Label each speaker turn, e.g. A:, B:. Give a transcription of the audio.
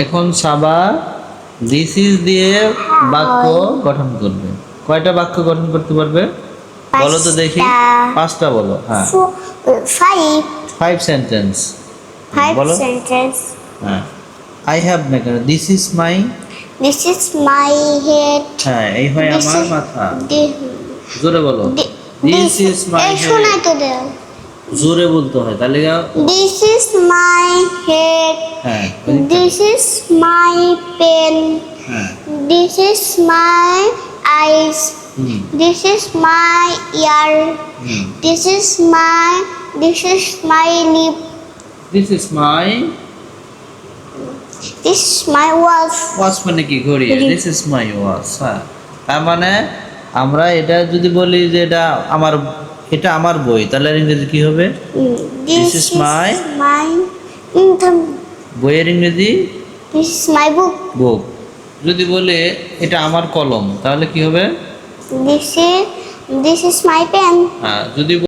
A: এখন সাবা this is দিয়ে বাক্য গঠন করবে। কয়টা বাক্য গঠন করতে পারবে বলো তো দেখি? 5টা বলো। হ্যাঁ, 5 সেন্টেন্স বলো। হ্যাঁ, I have maker this is my.
B: This is my head.
A: হ্যাঁ, এই হয়
B: This
A: আমার
B: is
A: মাথা।
B: the-
A: জোরে বলো। দিস ইজ মাই
B: এই শোনাই
A: হেড।
B: তো দাও।
A: জোরে বলতে হয় তাহলে।
B: This is my head.
A: হ্যাঁ,
B: This is my pen.
A: হ্যাঁ,
B: This is my eyes.
A: Hmm,
B: This is my ear.
A: Hmm.
B: This is my lip.
A: This is my
B: This is my watch.
A: Watch মানে কি? ঘড়ি।
B: ঘড়ি।
A: This is my watch. হ্যাঁ, তার মানে আমরা এটা যদি বলি যে এটা আমার বই, তাহলে ইংরেজি কি হবে?
B: This
A: is my-
B: my
A: বইয়ের ইংরেজি
B: This is my book.
A: বুক। যদি বলে এটা আমার কলম, তাহলে কি হবে?
B: This is my pen.
A: হ্যাঁ, যদি